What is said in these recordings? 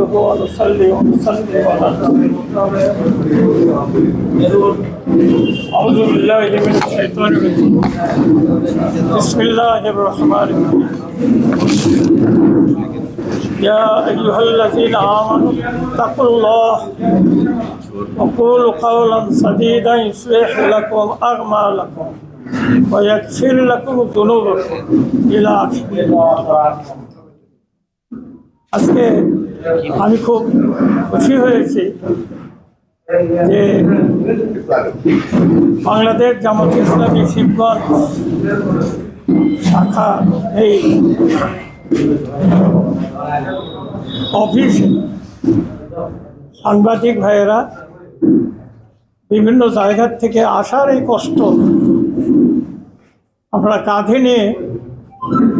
نحمده ونصلي ونسلم على أعوذ بالله من الشيطان الرجيم بسم الله الرحمن الرحيم يا أيها الذين آمنوا اتقوا الله وقولوا قولا سديدا يصلح لكم أعمالكم ويغفر لكم ذنوبكم إلى آخره। আজকে আমি খুব খুশি হয়েছি যে বাংলাদেশ জামাত ইসলামী শিবগঞ্জ শাখা এই অফিসে সাংবাদিক ভাইয়েরা বিভিন্ন জায়গার থেকে আসার এই কষ্ট আমরা কাঁধে নিয়ে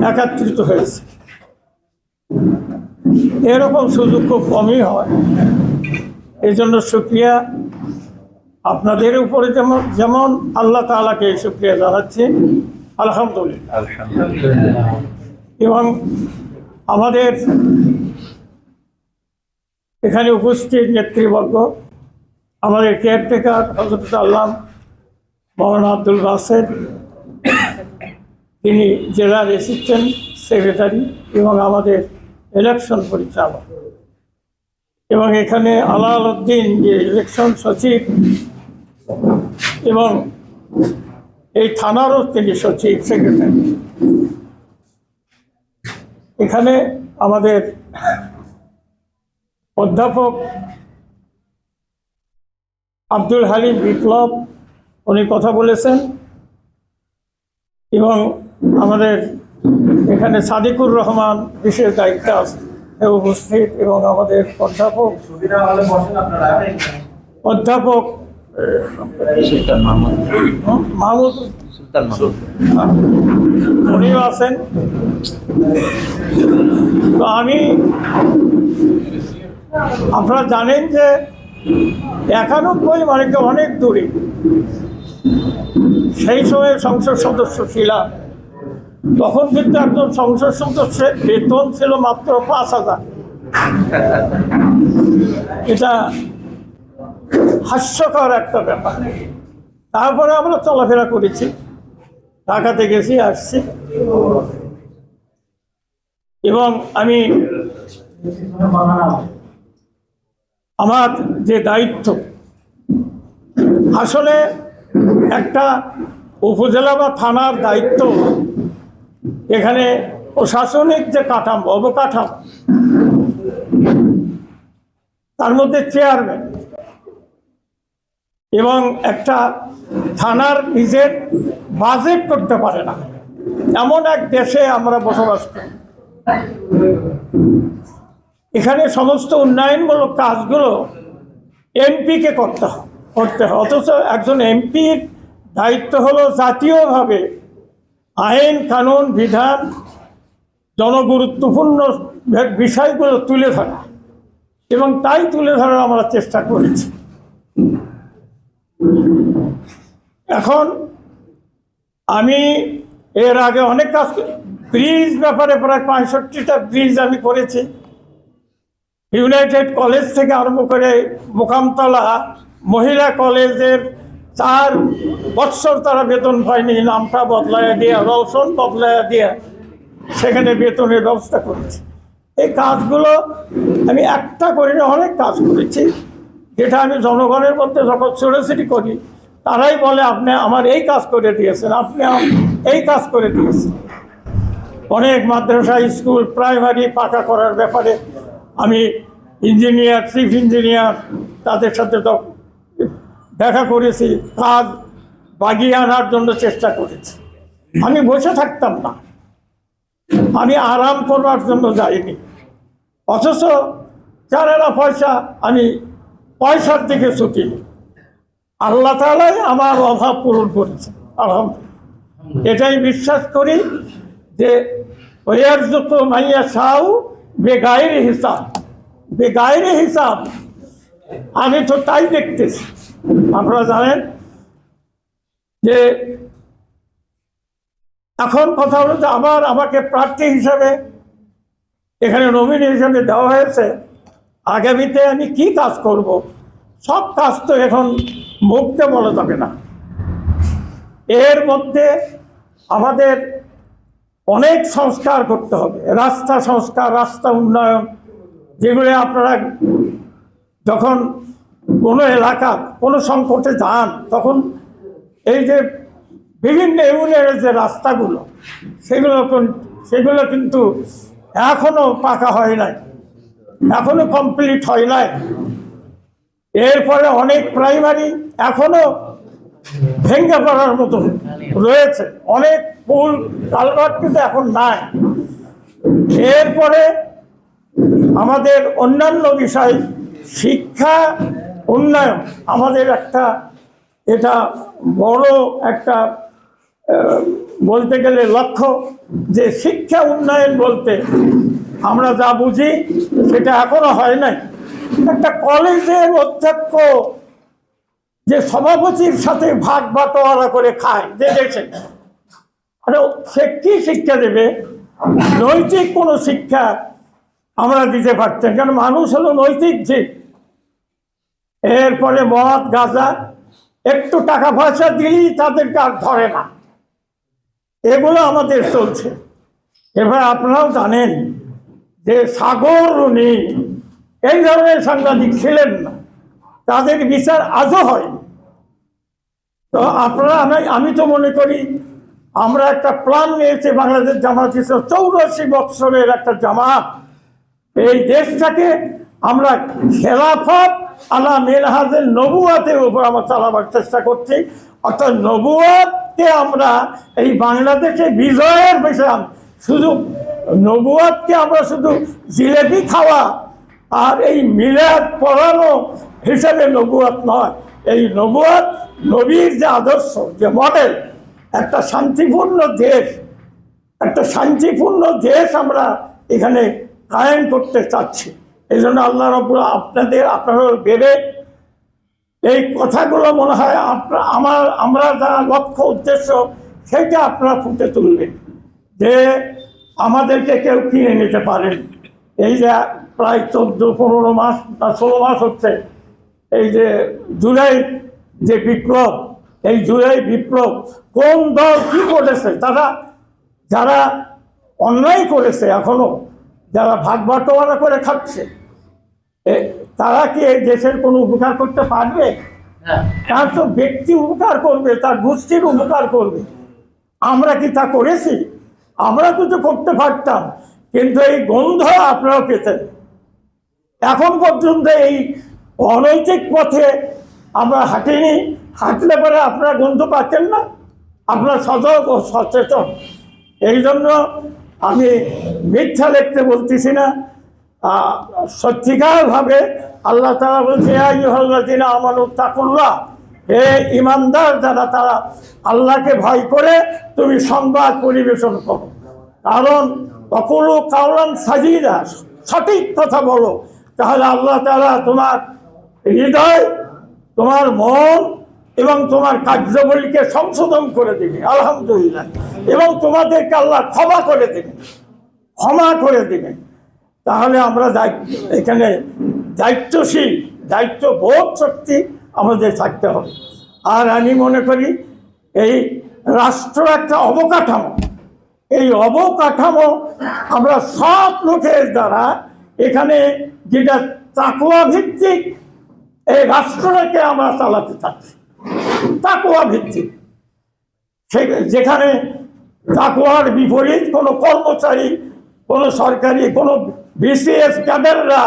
একত্রিত হয়েছে। এরকম সুযোগ খুব কমই হয়, এই জন্য শুকরিয়া আপনাদের উপরে যেমন আল্লাহ তাআলাকে শুকরিয়া জানাচ্ছি আলহামদুলিল্লাহ। এবং আমাদের এখানে উপস্থিত নেতৃবর্গ, আমাদের কেয়ারটেকার হযরত আল্লাহ মাওলানা আব্দুল বাসেত, তিনি জেলার অ্যাসিস্ট্যান্ট সেক্রেটারি এবং আমাদের ইলেকশন পরিচালক, এবং এখানে আলাল উদ্দিন যে ইলেকশন সচিব এবং এই থানারও তিনি সচিব সেক্রেটারি। এখানে আমাদের অধ্যাপক আব্দুল হালিম বিপ্লব উনি কথা বলেছেন, এবং আমাদের এখানে সাদিকুর রহমান বিশেষ দায়িত্ব আছে উপস্থিত, এবং আমাদের অধ্যাপক মাহমুদ উনিও আছেন। তো আপনারা জানেন যে 91 মানে অনেক দূরে, সেই সময় সংসদ সদস্য ছিলাম। তখন কিন্তু একজন সংসদ সদস্যের বেতন ছিল মাত্র 5,000। এটা হাস্যকর একটা ব্যাপার। তারপরে আমরা চলাফেরা করেছি, ঢাকাতে গেছি, আসছি, এবং আমি আমার যে দায়িত্ব, আসলে একটা উপজেলা বা থানার দায়িত্ব, এখানে প্রশাসনিক যে কাঠামো, অবকাঠামো, তার মধ্যে চেয়ারম্যান এবং একটা থানার নিজের বাজেট করতে পারে না, এমন এক দেশে আমরা বসবাস করি। এখানে সমস্ত উন্নয়নমূলক কাজগুলো এমপিকে করতে হয়, অথচ একজন এমপির দায়িত্ব হলো জাতীয়ভাবে আইন কানুন বিধান জনগুরুত্বপূর্ণ বিষয়গুলো তুলে ধরা, এবং তাই তুলে ধরার আমরা চেষ্টা করেছি। এখন আমি এর আগে অনেক কাজ, ব্রিজ ব্যাপারে প্রায় 65টা ব্রিজ আমি করেছি। ইউনাইটেড কলেজ থেকে আরম্ভ করে মোকামতলা মহিলা কলেজের 4 বৎসর তারা বেতন পায়নি, নামটা বদলাইয়া দিয়ে, রওশন বদলাইয়া দিয়ে সেখানে বেতনের ব্যবস্থা করেছি। এই কাজগুলো আমি একটা করি না, অনেক কাজ করেছি, যেটা আমি জনগণের মধ্যে যখন ছোটাছুটি করি তারাই বলে আপনি আমার এই কাজ করে দিয়েছেন, আপনি এই কাজ করে দিয়েছেন। অনেক মাদ্রাসা, স্কুল, প্রাইমারি পাকা করার ব্যাপারে আমি ইঞ্জিনিয়ার, চিফ ইঞ্জিনিয়ার, তাদের সাথে তো দেখা করেছি, কাজ বাগিয়ে আনার জন্য চেষ্টা করেছি। আমি বসে থাকতাম না, আমি আরাম করবার জন্য যাইনি, অথচ যারা পয়সা, আমি পয়সার দিকে ছুটি, আল্লাহ তাআলাই আমার অভাব পূরণ করেছেন আলহামদুলিল্লাহ। এটাই বিশ্বাস করি যে ওয়ারযুকু মাইয়া শাউ বেগাইরে হিসাব, বেগাইরে হিসাব। আমি তো তাই দেখতেছি। আপনারা জানেন যে এখন কথা হলো যে আমাকে প্রার্থী হিসাবে এখানে নমিনি হিসাবে দেওয়া হয়েছে আগামীতে আমি কি কাজ করব, সব কাজ তো এখন মুখে বলা যাবে না। এর মধ্যে আমাদের অনেক সংস্কার করতে হবে, রাস্তা সংস্কার, রাস্তা উন্নয়ন, যেগুলো আপনারা যখন কোনো এলাকা কোনো সংকটে যান তখন এই যে বিভিন্ন ইউনিয়নের যে রাস্তাগুলো সেগুলো কিন্তু এখনো পাকা হয় নাই, এখনো কমপ্লিট হয় নাই। এরপরে অনেক প্রাইমারি এখনো ভেঙে পড়ার মতো রয়েছে, অনেক পুল কালভার্ট কিন্তু এখন নাই। এরপরে আমাদের অন্যান্য বিষয়, শিক্ষা উন্নয়ন আমাদের একটা, এটা বড় একটা বলতে গেলে লক্ষ্য, যে শিক্ষা উন্নয়ন বলতে আমরা যা বুঝি সেটা এখনো হয় নাই। একটা কলেজের অধ্যক্ষ যে সভাপতির সাথে ভাগ বাটোয়ারা করে খায়, যে দেখছেন, আরে সে কি শিক্ষা দেবে? নৈতিক কোনো শিক্ষা আমরা দিতে পারতেন, কারণ মানুষ হলো নৈতিক জীব। এরপরে মদ গাঁজা, একটু টাকা পয়সা দিলেই তাদেরকে আর ধরে না, এগুলো আমাদের চলছে। এবার আপনারাও জানেন যে সাগর রুনি এই ধরনের সাংবাদিক ছিলেন না, তাদের বিচার আজও হয়নি। তো আপনারা, আমি তো মনে করি আমরা একটা প্ল্যান নিয়েছি, বাংলাদেশ জামাত ইসলাম 84 বৎসরের একটা জামাত, এই দেশটাকে আমরা খেলাফত আলা মেনহাজের নবুয়াতের উপর আমরা চালাবার চেষ্টা করছি। অর্থাৎ নবুয়াতকে আমরা এই বাংলাদেশে বিজয়ের বিষয়, শুধু নবুয়াতকে আমরা শুধু জিলেবি খাওয়া আর এই মিলাদ পড়ানো হিসেবে নবুয়াত নয়। এই নবুয়াত নবীর যে আদর্শ, যে মডেল, একটা শান্তিপূর্ণ দেশ, একটা শান্তিপূর্ণ দেশ আমরা এখানে কায়েম করতে চাচ্ছি। এই জন্য আল্লাহ রাব্বুল আপনারা বেড়ে এই কথাগুলো মনে হয় আমরা যা লক্ষ্য উদ্দেশ্য সেটা আপনারা ফুটে তুলবেন, যে আমাদেরকে কেউ কিনে নিতে পারেন। এই যে প্রায় 14-15 মাস বা 16 মাস হচ্ছে এই যে জুলাই যে বিপ্লব, এই জুলাই বিপ্লব কোন দল কি করেছে? যারা অন্যায় করেছে, এখনো যারা ভাগ বাটোয়ারা করে খাচ্ছে, তারা কি এই দেশের কোনো উপকার করতে পারবে? তার তো ব্যক্তি উপকার করবে, তার গোষ্ঠীর উপকার করবে। আমরা কি তা করেছি? আমরা কিছু করতে পারতাম, কিন্তু এই গন্ধ আপনারাও পেতেন। এখন পর্যন্ত এই অনৈতিক পথে আমরা হাঁটিনি, হাঁটলে পরে আপনারা গন্ধ পাচ্ছেন না, আপনারা সজাগ ও সচেতন। এই জন্য আমি মিথ্যা লিখতে বলতেছি না, সত্যিকারভাবে আল্লাহ তাআলা বলছে, ইয়া আইয়ুহাল্লাযীনা আমানু তাকুল্লাহ, হে ঈমানদার যারা, তারা আল্লাহকে ভয় করে তুমি সংবাদ পরিবেশন করো। কারণ ওয়াকুলু কাওলান সাদীদা, সঠিক কথা বলো, তাহলে আল্লাহ তাআলা তোমার হৃদয়, তোমার মন এবং তোমার কার্যাবলীকে সংশোধন করে দেবে, আলহামদুলিল্লাহ। এবং তোমাদেরকে আল্লাহ ক্ষমা করে দেবেন। তাহলে আমরা এখানে দায়িত্বশীল, দায়িত্ববোধ শক্তি আমাদের থাকতে হবে। আর আমি মনে করি এই রাষ্ট্র একটা অবকাঠামো, এই অবকাঠামো আমরা সব লোকের দ্বারা এখানে যেটা তাকওয়া ভিত্তিক এই রাষ্ট্রটাকে আমরা চালাতে চাচ্ছি, তাকওয়া ভিত্তিক। যেখানে তাকওয়ার বিপরীত কোনো কর্মচারী, কোনো সরকারি, কোনো বিসিএস ক্যাডাররা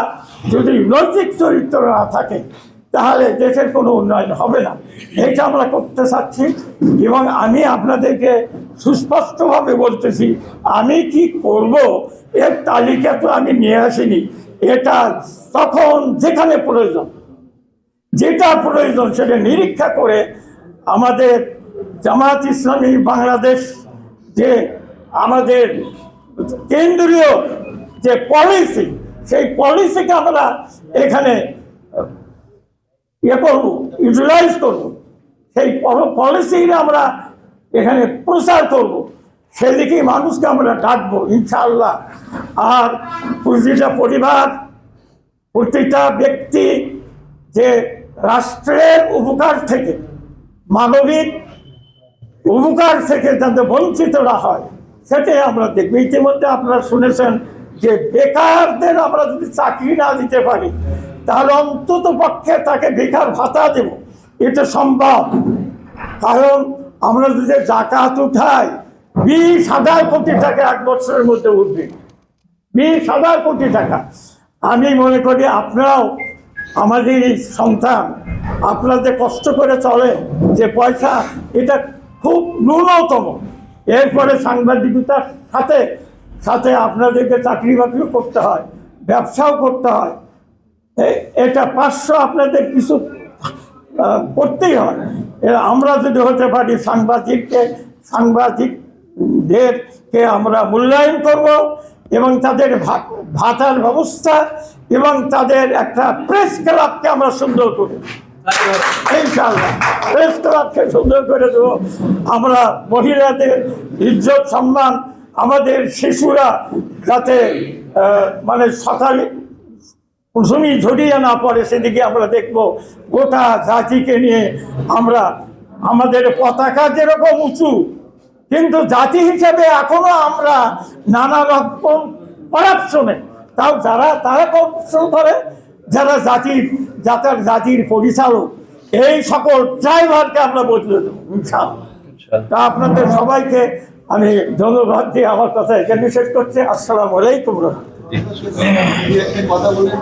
যদি নৈতিক চরিত্র না থাকে, তাহলে দেশের কোনো উন্নয়ন হবে না। এটা আমরা করতে চাচ্ছি। এবং আমি আপনাদেরকে সুস্পষ্টভাবে বলতেছি, আমি কি করব এর তালিকা তো আমি নিয়ে আসিনি। এটা তখন যেখানে প্রয়োজন, যেটা প্রয়োজন সেটা নিরীক্ষা করে আমাদের জামাত ইসলামী বাংলাদেশ যে আমাদের কেন্দ্রীয় যে পলিসি, সেই পলিসিকে আমরা এখানে ইউটিলাইজ করব, সেই পলিসিটা আমরা এখানে প্রচার করব, সেদিকেই মানুষকে আমরা ডাকবো ইনশাআল্লাহ। আর প্রতিটা পরিবার, প্রতিটা ব্যক্তি যে রাষ্ট্রের উপকার থেকে, মানবিক উপকার থেকে যাতে বঞ্চিত না হয় সেটাই আমরা দেখব। ইতিমধ্যে আপনারা শুনেছেন যে বেকারদের আমরা যদি চাকরি না দিতে পারি তাহলে অন্তত পক্ষে তাকে বেকার ভাতা দেব, এটা সম্ভব। কারণ আমরা যদি জাকাত উঠাই 20,000 কোটি টাকা 1 বছরের মধ্যে উঠবে, 20,000 কোটি টাকা। আমি মনে করি আপনারাও আমাদের এই সন্তান, আপনারা যে কষ্ট করে চলে যে পয়সা, এটা খুব ন্যূনতম। এরপরে সাংবাদিকতার সাথে সাথে আপনাদেরকে চাকরি বাকরিও করতে হয়, ব্যবসাও করতে হয়। এটা 500 আপনাদের কিছু করতেই হয়। আমরা যদি হতে পারি সাংবাদিকদেরকে আমরা মূল্যায়ন করব এবং তাদের ভাতার ব্যবস্থা এবং তাদের একটা প্রেস ক্লাবকে আমরা সুন্দর করব, ইনশাআল্লাহ প্রেস ক্লাবকে সুন্দর করে দেবো। আমরা মহিলাদের ইজ্জত সম্মান, আমাদের শিশুরা যাতে মানে সকালে কুসুমি ঝরিয়ে না পড়ে সেদিকে আমরা দেখব। গোটা জাতিকে নিয়ে আমরা, আমাদের পতাকা যেরকম উঁচু, কিন্তু জাতি হিসেবে এখনো আমরা নানা রকম করাপশনে, তারা করাপশন করে, যারা জাতির পরিচালক, এই সকল ড্রাইভারকে আমরা বদলে দেবো ইনশাআল্লাহ। তা আপনাদের সবাইকে আমি ধন্যবাদ দিয়ে আমার কথা এখানে শেষ করছি। আসসালামু আলাইকুম। কথা বললেন